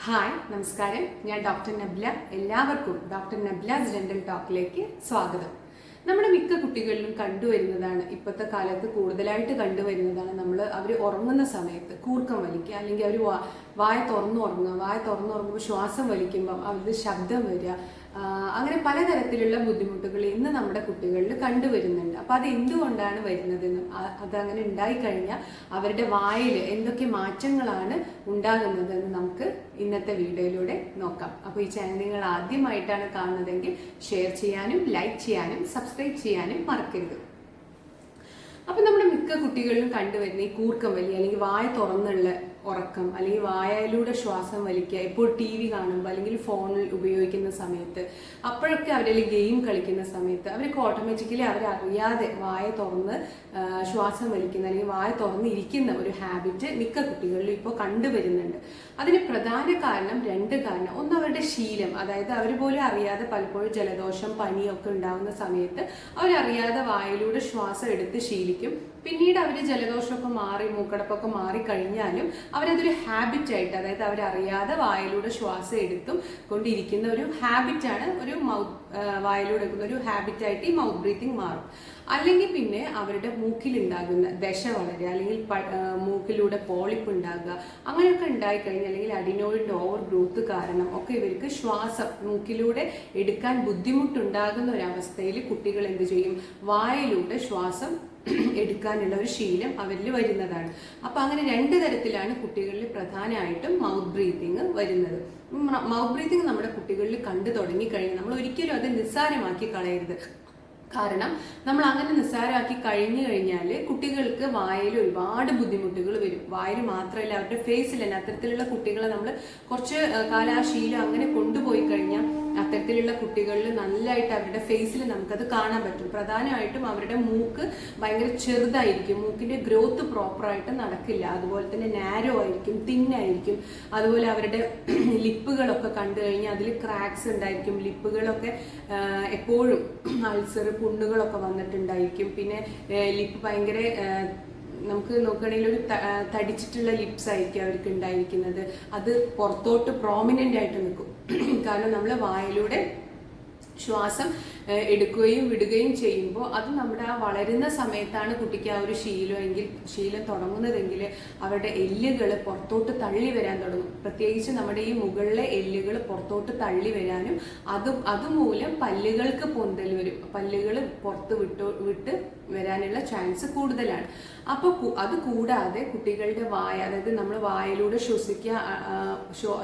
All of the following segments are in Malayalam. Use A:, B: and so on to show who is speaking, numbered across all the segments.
A: ഹായ് നമസ്കാരം. ഞാൻ ഡോക്ടർ നബ്ല. എല്ലാവർക്കും ഡോക്ടർ നബ്ലാസ് ഡെന്റൽ ടോക്കിലേക്ക് സ്വാഗതം. നമ്മുടെ മിക്ക കുട്ടികളിലും കണ്ടുവരുന്നതാണ്, ഇപ്പോഴത്തെ കാലത്ത് കൂടുതലായിട്ട് കണ്ടുവരുന്നതാണ്, അവർ ഉറങ്ങുന്ന സമയത്ത് കൂർക്കം വലിക്കുക, അല്ലെങ്കിൽ അവർ വായ തുറന്നുറങ്ങുമ്പോൾ ശ്വാസം വലിക്കുമ്പം അവരുടെ ശബ്ദം വരിക, അങ്ങനെ പലതരത്തിലുള്ള ബുദ്ധിമുട്ടുകൾ ഇന്ന് നമ്മുടെ കുട്ടികളിൽ കണ്ടുവരുന്നുണ്ട്. അപ്പോൾ അത് എന്തുകൊണ്ടാണ് വരുന്നതെന്നും അതങ്ങനെ ഉണ്ടായിക്കഴിഞ്ഞാൽ അവരുടെ വായിൽ എന്തൊക്കെ മാറ്റങ്ങളാണ് ഉണ്ടാകുന്നതെന്ന് നമുക്ക് ഇന്നത്തെ വീഡിയോയിലൂടെ നോക്കാം. അപ്പോൾ ഈ ചാനൽ നിങ്ങൾ ആദ്യമായിട്ടാണ് കാണുന്നതെങ്കിൽ ഷെയർ ചെയ്യാനും ലൈക്ക് ചെയ്യാനും സബ്സ്ക്രൈബ് ചെയ്യാനും മറക്കരുത്. അപ്പം നമ്മുടെ മിക്ക കുട്ടികളിലും കണ്ടുവരുന്ന ഈ കൂർക്കം വലി, അല്ലെങ്കിൽ വായ തുറന്നുള്ള ഉറക്കം, അല്ലെങ്കിൽ വായയിലൂടെ ശ്വാസം വലിക്കുക, എപ്പോൾ ടി വി കാണുമ്പോൾ അല്ലെങ്കിൽ ഫോണിൽ ഉപയോഗിക്കുന്ന സമയത്ത്, അപ്പോഴൊക്കെ അവരിൽ ഗെയിം കളിക്കുന്ന സമയത്ത് അവർക്ക് ഓട്ടോമാറ്റിക്കലി അവരറിയാതെ വായ തുറന്ന് ശ്വാസം വലിക്കുന്ന അല്ലെങ്കിൽ വായ തുറന്നിരിക്കുന്ന ഒരു ഹാബിറ്റ് മിക്ക കുട്ടികളിലും ഇപ്പോൾ കണ്ടുവരുന്നുണ്ട്. അതിന് പ്രധാന കാരണം രണ്ട് കാരണം. ഒന്ന്, അവരുടെ ശീലം, അതായത് അവർ പോലും അറിയാതെ പലപ്പോഴും ജലദോഷം പനിയൊക്കെ ഉണ്ടാകുന്ന സമയത്ത് അവരറിയാതെ വായിലൂടെ ശ്വാസം എടുത്ത് ശീലിക്കും. പിന്നീട് അവർ ജലദോഷമൊക്കെ മാറി മൂക്കടപ്പൊക്കെ മാറിക്കഴിഞ്ഞാലും അവരതൊരു ഹാബിറ്റായിട്ട്, അതായത് അവരറിയാതെ വായിലൂടെ ശ്വാസം എടുത്തും കൊണ്ടിരിക്കുന്ന ഒരു ഹാബിറ്റാണ്, വായിലൂടെ എടുക്കുന്ന ഒരു ഹാബിറ്റായിട്ട് ഈ മൗത്ത് ബ്രീത്തിങ് മാറും. അല്ലെങ്കിൽ പിന്നെ അവരുടെ മൂക്കിലുണ്ടാകുന്ന ദശ വളരുക, അല്ലെങ്കിൽ മൂക്കിലൂടെ പോളിപ്പ് ഉണ്ടാകുക, അങ്ങനെയൊക്കെ ഉണ്ടായിക്കഴിഞ്ഞാൽ, അല്ലെങ്കിൽ അഡിനോയിഡിന്റെ ഓവർ ഗ്രോത്ത് കാരണം ഒക്കെ ഇവർക്ക് ശ്വാസം മൂക്കിലൂടെ എടുക്കാൻ ബുദ്ധിമുട്ടുണ്ടാകുന്ന ഒരവസ്ഥയിൽ കുട്ടികൾ എന്ത് ചെയ്യും, വായിലൂടെ ശ്വാസം എടുക്കാനുള്ള ഒരു ശീലം അവരിൽ വരുന്നതാണ്. അപ്പൊ അങ്ങനെ രണ്ട് തരത്തിലാണ് കുട്ടികളിൽ പ്രധാനമായിട്ടും മൗത്ത് ബ്രീത്തിങ് വരുന്നത്. മൗത്ത് ബ്രീത്തിങ് നമ്മുടെ കുട്ടികളിൽ കണ്ടു തുടങ്ങിക്കഴിഞ്ഞാൽ നമ്മൾ ഒരിക്കലും അത് നിസ്സാരമാക്കി കളയരുത്. കാരണം നമ്മൾ അങ്ങനെ നിസ്സാരമാക്കി കഴിഞ്ഞു കഴിഞ്ഞാൽ കുട്ടികൾക്ക് വായിൽ ഒരുപാട് ബുദ്ധിമുട്ടുകൾ വരും. വായിൽ മാത്രമല്ല, അവരുടെ ഫേസിൽ തന്നെ അത്തരത്തിലുള്ള കുട്ടികളെ നമ്മൾ കുറച്ച് കാലം ആ ശീലം അങ്ങനെ കൊണ്ടുപോയി കഴിഞ്ഞാൽ അത്തരത്തിലുള്ള കുട്ടികളിൽ നല്ലതായിട്ട് അവരുടെ ഫേസിൽ നമുക്കത് കാണാൻ പറ്റും. പ്രധാനമായിട്ടും അവരുടെ മൂക്ക് ഭയങ്കര ചെറുതായിരിക്കും, മൂക്കിന്റെ ഗ്രോത്ത് പ്രോപ്പറായിട്ട് നടക്കില്ല, അതുപോലെ തന്നെ നാരോ ആയിരിക്കും, തിന്നായിരിക്കും. അതുപോലെ അവരുടെ ലിപ്പുകളൊക്കെ കണ്ടു കഴിഞ്ഞാൽ അതിൽ ക്രാക്സ് ഉണ്ടായിരിക്കും, ലിപ്പുകളൊക്കെ എപ്പോഴും അൾസർ പുണ്ണുകളൊക്കെ വന്നിട്ടുണ്ടായിരിക്കും. പിന്നെ ലിപ്പ് ഭയങ്കര നമുക്ക് നോക്കുകയാണെങ്കിൽ ഒരു തടിച്ചിട്ടുള്ള ലിപ്സ് ആയിരിക്കും അവർക്ക് ഉണ്ടായിരിക്കുന്നത്. അത് പുറത്തോട്ട് പ്രോമിനൻ്റ് ആയിട്ട് നിൽക്കും. കാരണം നമ്മൾ വായിലൂടെ ശ്വാസം എടുക്കുകയും വിടുകയും ചെയ്യുമ്പോൾ അത് നമ്മുടെ ആ വളരുന്ന സമയത്താണ് കുട്ടിക്ക് ആ ഒരു ശീലം തുടങ്ങുന്നതെങ്കിൽ അവരുടെ എല്ലുകൾ പുറത്തോട്ട് തള്ളി വരാൻ തുടങ്ങും. പ്രത്യേകിച്ച് നമ്മുടെ ഈ മുകളിലെ എല്ലുകൾ പുറത്തോട്ട് തള്ളി വരാനും അതുമൂലം പല്ലുകൾക്ക് പൊന്തൽ വരും, പല്ലുകൾ പുറത്ത് വിട്ട് വരാനുള്ള ചാൻസ് കൂടുതലാണ്. അപ്പോൾ അത് കൂടാതെ കുട്ടികളുടെ വായ, അതായത് നമ്മൾ വായിലൂടെ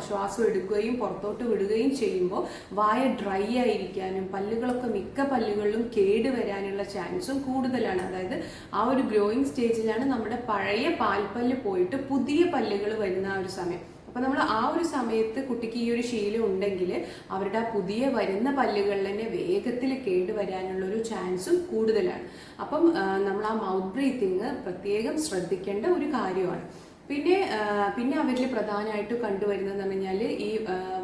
A: ശ്വാസം എടുക്കുകയും പുറത്തോട്ട് വിടുകയും ചെയ്യുമ്പോൾ വായ ഡ്രൈ ആയിരിക്കാനും പല്ലുകളൊക്കെ മിക്ക പല്ലുകളിലും കേടുവരാനുള്ള ചാൻസും കൂടുതലാണ്. അതായത് ആ ഒരു ഗ്രോയിങ് സ്റ്റേജിലാണ് നമ്മുടെ പഴയ പാൽപ്പല്ല് പോയിട്ട് പുതിയ പല്ലുകൾ വരുന്ന ആ ഒരു സമയം. അപ്പം നമ്മൾ ആ ഒരു സമയത്ത് കുട്ടിക്ക് ഈ ഒരു ശീലം ഉണ്ടെങ്കിൽ അവരുടെ ആ പുതിയ വരുന്ന പല്ലുകളിൽ തന്നെ വേഗത്തിൽ കേടുവരാനുള്ള ഒരു ചാൻസും കൂടുതലാണ്. അപ്പം നമ്മൾ ആ മൗത്ത് ബ്രീത്തിങ് പ്രത്യേകം ശ്രദ്ധിക്കേണ്ട ഒരു കാര്യമാണ്. പിന്നെ അവരിൽ പ്രധാനമായിട്ട് കണ്ടുവരുന്നതെന്ന് പറഞ്ഞാൽ ഈ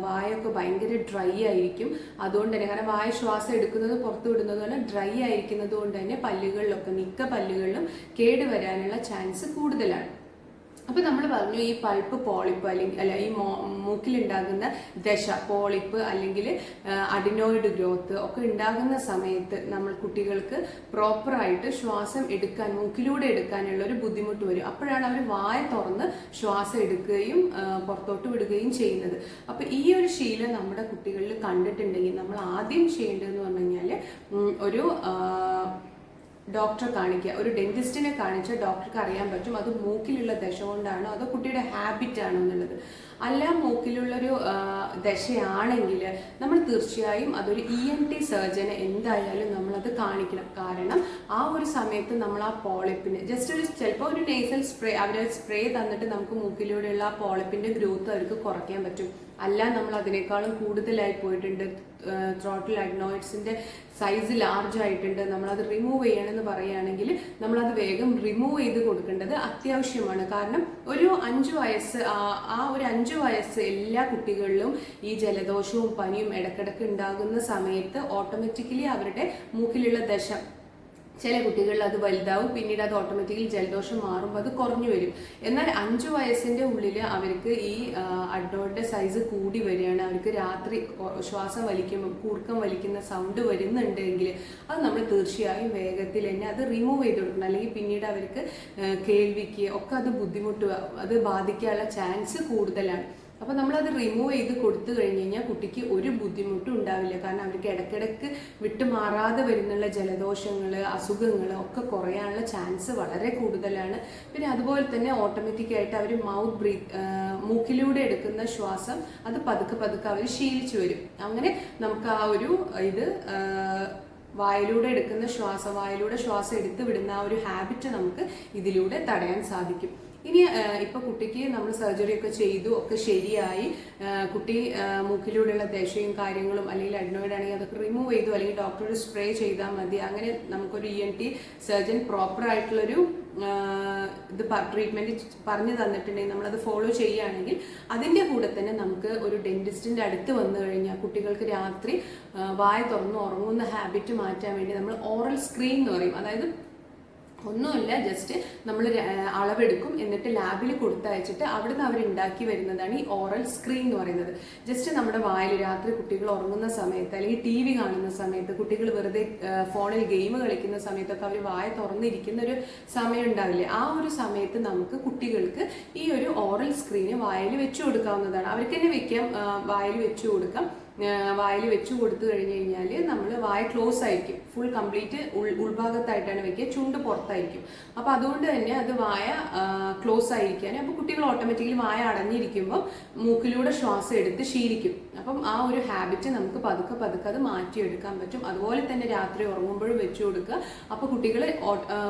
A: വായൊക്കെ ഭയങ്കര ഡ്രൈ ആയിരിക്കും. അതുകൊണ്ട് തന്നെ, കാരണം വായ ശ്വാസം എടുക്കുന്നത് പുറത്തു വിടുന്നത് കൊണ്ട് ഡ്രൈ ആയിരിക്കുന്നത് കൊണ്ട് തന്നെ പല്ലുകളിലൊക്കെ മിക്ക പല്ലുകളിലും കേടുവരാനുള്ള ചാൻസ് കൂടുതലാണ്. അപ്പൊ നമ്മൾ പറഞ്ഞു, ഈ പൾപ്പ് പോളിപ്പ് അല്ലെങ്കിൽ ഈ മൂക്കിലുണ്ടാകുന്ന ദശ പോളിപ്പ് അല്ലെങ്കിൽ അഡിനോയിഡ് ഗ്രോത്ത് ഒക്കെ ഉണ്ടാകുന്ന സമയത്ത് നമ്മൾ കുട്ടികൾക്ക് പ്രോപ്പറായിട്ട് ശ്വാസം എടുക്കാൻ, മൂക്കിലൂടെ എടുക്കാനുള്ള ഒരു ബുദ്ധിമുട്ട് വരും. അപ്പോഴാണ് അവർ വായ തുറന്ന് ശ്വാസം എടുക്കുകയും പുറത്തോട്ട് വിടുകയും ചെയ്യുന്നത്. അപ്പൊ ഈ ഒരു ശീലം നമ്മുടെ കുട്ടികളിൽ കണ്ടിട്ടുണ്ടെങ്കിൽ നമ്മൾ ആദ്യം ചെയ്യേണ്ടതെന്ന് പറഞ്ഞു കഴിഞ്ഞാൽ ഒരു ഡോക്ടറെ കാണിക്കുക. ഒരു ഡെന്റിസ്റ്റിനെ കാണിച്ചാൽ ഡോക്ടർക്ക് അറിയാൻ പറ്റും അത് മൂക്കിലുള്ള ദശ കൊണ്ടാണോ അതോ കുട്ടിയുടെ ഹാബിറ്റ് ആണോ എന്നുള്ളത്. അല്ല മൂക്കിലുള്ളൊരു ദശയാണെങ്കിൽ നമ്മൾ തീർച്ചയായും അതൊരു ENT സർജനെ എന്തായാലും നമ്മളത് കാണിക്കണം. കാരണം ആ ഒരു സമയത്ത് നമ്മൾ ആ പോളിപ്പിന് ചിലപ്പോൾ ഒരു നേസൽ സ്പ്രേ, അവർ സ്പ്രേ തന്നിട്ട് നമുക്ക് മൂക്കിലൂടെയുള്ള ആ പോളിപ്പിന്റെ ഗ്രോത്ത് അവർക്ക് കുറയ്ക്കാൻ പറ്റും. അല്ല നമ്മൾ അതിനേക്കാളും കൂടുതലായി പോയിട്ടുണ്ട്, ത്രോട്ടിൽ അഡ്നോയിഡ്സിന്റെ സൈസ് ലാർജ് ആയിട്ടുണ്ട്, നമ്മളത് റിമൂവ് ചെയ്യണമെന്ന് പറയുകയാണെങ്കിൽ നമ്മളത് വേഗം റിമൂവ് ചെയ്ത് കൊടുക്കേണ്ടത് അത്യാവശ്യമാണ്. കാരണം ഒരു 5 വയസ്സ്, ആ ഒരു 5 വയസ്സ് എല്ലാ കുട്ടികളിലും ഈ ജലദോഷവും പനിയും ഇടക്കിടക്ക് ഉണ്ടാകുന്ന സമയത്ത് ഓട്ടോമാറ്റിക്കലി അവരുടെ മൂക്കിലുള്ള ദശ ചില കുട്ടികളിൽ അത് വലുതാവും, പിന്നീട് അത് ഓട്ടോമാറ്റിക്കലി ജലദോഷം മാറുമ്പോൾ അത് കുറഞ്ഞു വരും. എന്നാൽ 5 വയസ്സിൻ്റെ ഉള്ളിൽ അവർക്ക് ഈ അഡ്നോയിഡിൻ്റെ സൈസ് കൂടി വരികയാണ്, അവർക്ക് രാത്രി ശ്വാസം വലിക്കുമ്പോൾ കൂർക്കം വലിക്കുന്ന സൗണ്ട് വരുന്നുണ്ടെങ്കിൽ അത് നമ്മൾ തീർച്ചയായും വേഗത്തിൽ തന്നെ അത് റിമൂവ് ചെയ്ത് കൊടുക്കണം. അല്ലെങ്കിൽ പിന്നീട് അവർക്ക് കേൾവിക്ക് ഒക്കെ അത് ബുദ്ധിമുട്ട് അത് ബാധിക്കാനുള്ള ചാൻസ് കൂടുതലാണ്. അപ്പോൾ നമ്മളത് റിമൂവ് ചെയ്ത് കൊടുത്തു കഴിഞ്ഞ് കഴിഞ്ഞാൽ കുട്ടിക്ക് ഒരു ബുദ്ധിമുട്ടും ഉണ്ടാവില്ല. കാരണം അവർക്ക് ഇടയ്ക്കിടയ്ക്ക് വിട്ടുമാറാതെ വരുന്നുള്ള ജലദോഷങ്ങൾ, അസുഖങ്ങൾ ഒക്കെ കുറയാനുള്ള ചാൻസ് വളരെ കൂടുതലാണ്. പിന്നെ അതുപോലെ തന്നെ ഓട്ടോമാറ്റിക്കായിട്ട് അവർ മൂക്കിലൂടെ എടുക്കുന്ന ശ്വാസം അത് പതുക്കെ പതുക്കെ അവർ ശീലിച്ചു വരും. അങ്ങനെ നമുക്ക് ആ ഒരു വായിലൂടെ എടുക്കുന്ന വായിലൂടെ ശ്വാസം എടുത്തു വിടുന്ന ആ ഒരു ഹാബിറ്റ് നമുക്ക് ഇതിലൂടെ തടയാൻ സാധിക്കും. ഇനി ഇപ്പൊ കുട്ടിക്ക് നമ്മൾ സർജറി ഒക്കെ ചെയ്തു, ഒക്കെ ശരിയായി, കുട്ടി മൂക്കിലൂടെയുള്ള ദശയും കാര്യങ്ങളും അല്ലെങ്കിൽ അഡ്നോയിഡ് ആണെങ്കിൽ അതൊക്കെ റിമൂവ് ചെയ്തു, അല്ലെങ്കിൽ ഡോക്ടർ സ്പ്രേ ചെയ്താൽ മതി. അങ്ങനെ നമുക്കൊരു ENT സർജൻ പ്രോപ്പർ ആയിട്ടുള്ളൊരു ട്രീറ്റ്മെന്റ് പറഞ്ഞു തന്നിട്ടുണ്ടെങ്കിൽ നമ്മളത് ഫോളോ ചെയ്യുകയാണെങ്കിൽ അതിൻ്റെ കൂടെ തന്നെ നമുക്ക് ഒരു ഡെന്റിസ്റ്റിന്റെ അടുത്ത് വന്നു കഴിഞ്ഞാൽ കുട്ടികൾക്ക് രാത്രി വായ തുറന്ന് ഉറങ്ങുന്ന ഹാബിറ്റ് മാറ്റാൻ വേണ്ടി നമ്മൾ ഓറൽ സ്ക്രീൻ എന്ന് പറയും. അതായത് ഒന്നുമില്ല, ജസ്റ്റ് നമ്മൾ അളവെടുക്കും, എന്നിട്ട് ലാബിൽ കൊടുത്തയച്ചിട്ട് അവിടുന്ന് അവരുണ്ടാക്കി വരുന്നതാണ് ഈ ഓറൽ സ്ക്രീൻ എന്ന് പറയുന്നത്. ജസ്റ്റ് നമ്മുടെ വായിൽ രാത്രി കുട്ടികൾ ഉറങ്ങുന്ന സമയത്ത് അല്ലെങ്കിൽ TV കാണുന്ന സമയത്ത്, കുട്ടികൾ വെറുതെ ഫോണിൽ ഗെയിം കളിക്കുന്ന സമയത്തൊക്കെ അവർ വായ തുറന്നിരിക്കുന്ന ഒരു സമയം ഉണ്ടാവില്ലേ, ആ ഒരു സമയത്ത് നമുക്ക് കുട്ടികൾക്ക് ഈ ഒരു ഓറൽ സ്ക്രീന് വായിൽ വെച്ചു കൊടുക്കാവുന്നതാണ്. അവർക്ക് തന്നെ വെക്കാം, വായിൽ വെച്ചു കൊടുക്കാം. വായിൽ വെച്ചു കൊടുത്തു കഴിഞ്ഞ് കഴിഞ്ഞാൽ നമ്മൾ വായ ക്ലോസ് ആയിരിക്കും, ഫുൾ കംപ്ലീറ്റ് ഉൾഭാഗത്തായിട്ടാണ് വെക്കുക, ചുണ്ട് പുറത്തായിരിക്കും. അപ്പോൾ അതുകൊണ്ട് തന്നെ അത് വായ ക്ലോസ് ആയിരിക്കാൻ, അപ്പോൾ കുട്ടികൾ ഓട്ടോമാറ്റിക്കലി വായ അടഞ്ഞിരിക്കുമ്പോൾ മൂക്കിലൂടെ ശ്വാസം എടുത്ത് ശീലിക്കും. അപ്പം ആ ഒരു ഹാബിറ്റ് നമുക്ക് പതുക്കെ പതുക്കെ അത് മാറ്റിയെടുക്കാൻ പറ്റും. അതുപോലെ തന്നെ രാത്രി ഉറങ്ങുമ്പോഴും വെച്ചു കൊടുക്കുക. അപ്പോൾ കുട്ടികൾ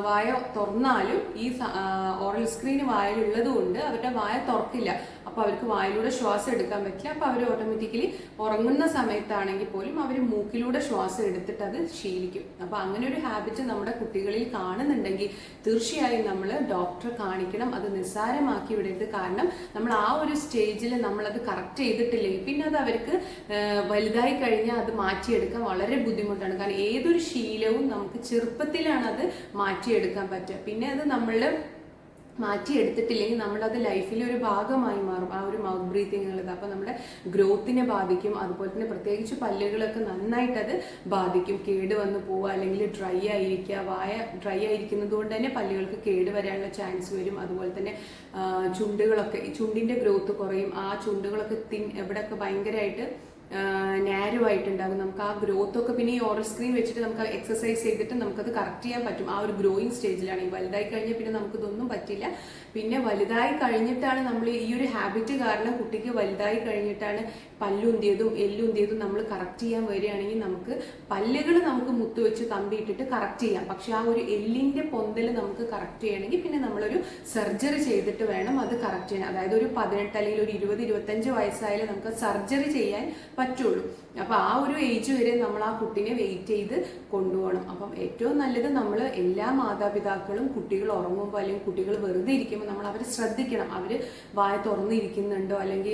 A: വായ തുറന്നാലും ഈ ഓറൽ സ്ക്രീൻ വായിലുള്ളത് കൊണ്ട് അവരുടെ വായ തുറക്കില്ല. അപ്പോൾ അവർക്ക് വായിലൂടെ ശ്വാസം എടുക്കാൻ പറ്റില്ല. അപ്പോൾ അവർ ഓട്ടോമാറ്റിക്കലി ഉറങ്ങുന്ന സമയത്താണെങ്കിൽ പോലും അവർ മൂക്കിലൂടെ ശ്വാസം എടുത്തിട്ട് അത് ശീലിക്കും. അപ്പോൾ അങ്ങനെ ഒരു ഹാബിറ്റ് നമ്മുടെ കുട്ടികളിൽ കാണുന്നുണ്ടെങ്കിൽ തീർച്ചയായും നമ്മൾ ഡോക്ടറെ കാണിക്കണം. അത് നിസ്സാരമാക്കി വിടരുത്. കാരണം നമ്മൾ ആ ഒരു സ്റ്റേജിൽ നമ്മളത് കറക്റ്റ് ചെയ്തിട്ടില്ലെങ്കിൽ പിന്നെ അത് അവർക്ക് വലുതായി കഴിഞ്ഞാൽ അത് മാറ്റിയെടുക്കാൻ വളരെ ബുദ്ധിമുട്ടാണ്. കാരണം ഏതൊരു ശീലവും നമുക്ക് ചെറുപ്പത്തിലാണ് അത് മാറ്റിയെടുക്കാൻ പറ്റുക. പിന്നെ അത് നമ്മൾ മാറ്റിയെടുത്തിട്ടില്ലെങ്കിൽ നമ്മളത് ലൈഫിലെ ഒരു ഭാഗമായി മാറും, ആ ഒരു മൗത്ത് ബ്രീത്തിങ് ഉള്ളത്. അപ്പോൾ നമ്മുടെ ഗ്രോത്തിനെ ബാധിക്കും. അതുപോലെ തന്നെ പ്രത്യേകിച്ച് പല്ലുകളൊക്കെ നന്നായിട്ടത് ബാധിക്കും. കേട് വന്ന് പോവുക, അല്ലെങ്കിൽ ഡ്രൈ ആയിരിക്കുക. വായ ഡ്രൈ ആയിരിക്കുന്നത് കൊണ്ട് തന്നെ പല്ലുകൾക്ക് കേട് വരാനുള്ള ചാൻസ് വരും. അതുപോലെ തന്നെ ചുണ്ടുകളൊക്കെ, ഈ ചുണ്ടിൻ്റെ ഗ്രോത്ത് കുറയും. ആ ചുണ്ടുകളൊക്കെ എവിടെയൊക്കെ ഭയങ്കരമായിട്ട് നാരോ ആയിട്ടുണ്ടാകും. നമുക്ക് ആ ഗ്രോത്ത് ഒക്കെ പിന്നെ ഈ ഓറൽ സ്ക്രീൻ വെച്ചിട്ട് നമുക്ക് എക്സസൈസ് ചെയ്തിട്ട് നമുക്കത് കറക്റ്റ് ചെയ്യാൻ പറ്റും. ആ ഒരു ഗ്രോയിങ് സ്റ്റേജിലാണ്. ഈ വലുതായി കഴിഞ്ഞാൽ പിന്നെ നമുക്കിതൊന്നും പറ്റില്ല. പിന്നെ വലുതായി കഴിഞ്ഞിട്ടാണ് നമ്മൾ ഈ ഒരു ഹാബിറ്റ് കാരണം കുട്ടിക്ക് വലുതായി കഴിഞ്ഞിട്ടാണ് പല്ലുന്തിയതും എല്ലുന്തിയതും നമ്മൾ കറക്റ്റ് ചെയ്യാൻ വരികയാണെങ്കിൽ നമുക്ക് പല്ലുകൾ നമുക്ക് മുത്ത് വെച്ച് കമ്പിയിട്ടിട്ട് കറക്റ്റ് ചെയ്യാം. പക്ഷെ ആ ഒരു എല്ലിന്റെ പൊന്തൽ നമുക്ക് കറക്റ്റ് ചെയ്യണമെങ്കിൽ പിന്നെ നമ്മളൊരു സർജറി ചെയ്തിട്ട് വേണം അത് കറക്റ്റ് ചെയ്യാൻ. അതായത് ഒരു 18 അല്ലെങ്കിൽ ഒരു 20-25 വയസ്സായാലും നമുക്ക് സർജറി ചെയ്യാൻ പറ്റുള്ളൂ. അപ്പൊ ആ ഒരു ഏജ് വരെ നമ്മൾ ആ കുട്ടിനെ വെയിറ്റ് ചെയ്ത് കൊണ്ടുപോകണം. അപ്പം ഏറ്റവും നല്ലത് നമ്മൾ എല്ലാ മാതാപിതാക്കളും കുട്ടികൾ ഉറങ്ങുമ്പോൾ അല്ലെങ്കിൽ കുട്ടികൾ വെറുതെ ഇരിക്കുമ്പോൾ നമ്മൾ അവരെ ശ്രദ്ധിക്കണം. അവര് വായ തുറന്നിരിക്കുന്നുണ്ടോ, അല്ലെങ്കിൽ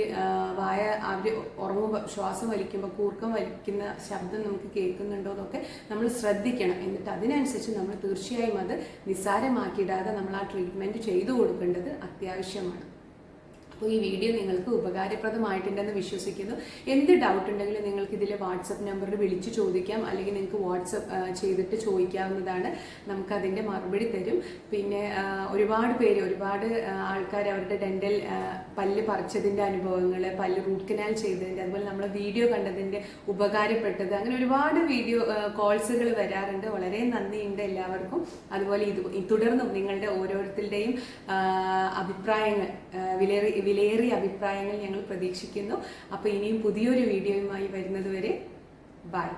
A: വായ അവർ ഉറങ്ങുമ്പോൾ ശ്വാസം വലിക്കുമ്പോൾ കൂർക്കം വലിക്കുന്ന ശബ്ദം നമുക്ക് കേൾക്കുന്നുണ്ടോ എന്നൊക്കെ നമ്മൾ ശ്രദ്ധിക്കണം. എന്നിട്ട് അതിനനുസരിച്ച് നമ്മൾ തീർച്ചയായും അത് നിസ്സാരമാക്കിയിടാതെ നമ്മൾ ആ ട്രീറ്റ്മെന്റ് ചെയ്തു കൊടുക്കേണ്ടത് അത്യാവശ്യമാണ്. അപ്പോൾ ഈ വീഡിയോ നിങ്ങൾക്ക് ഉപകാരപ്രദമായിട്ടുണ്ടെന്ന് വിശ്വസിക്കുന്നു. എന്ത് ഡൗട്ട് ഉണ്ടെങ്കിലും നിങ്ങൾക്ക് ഇതിലെ വാട്സപ്പ് നമ്പറിൽ വിളിച്ച് ചോദിക്കാം, അല്ലെങ്കിൽ നിങ്ങൾക്ക് വാട്സപ്പ് ചെയ്തിട്ട് ചോദിക്കാവുന്നതാണ്. നമുക്കതിൻ്റെ മറുപടി തരും. പിന്നെ ഒരുപാട് ആൾക്കാർ അവരുടെ ഡെൻ്റൽ പല്ല് പറിച്ചതിൻ്റെ അനുഭവങ്ങൾ, പല്ല് റൂട്ട് കനാൽ ചെയ്തതിൻ്റെ, അതുപോലെ നമ്മളെ വീഡിയോ കണ്ടതിൻ്റെ ഉപകാരപ്പെട്ടത്, അങ്ങനെ ഒരുപാട് വീഡിയോ കോൾസുകൾ വരാറുണ്ട്. വളരെ നന്ദിയുണ്ട് എല്ലാവർക്കും. അതുപോലെ തുടർന്നും നിങ്ങളുടെ ഓരോരുത്തരുടെയും അഭിപ്രായങ്ങൾ, വിലയേറിയ അഭിപ്രായങ്ങൾ ഞങ്ങൾ പ്രതീക്ഷിക്കുന്നു. അപ്പോൾ ഇനിയും പുതിയൊരു വീഡിയോയുമായി വരുന്നത് വരെ ബൈ.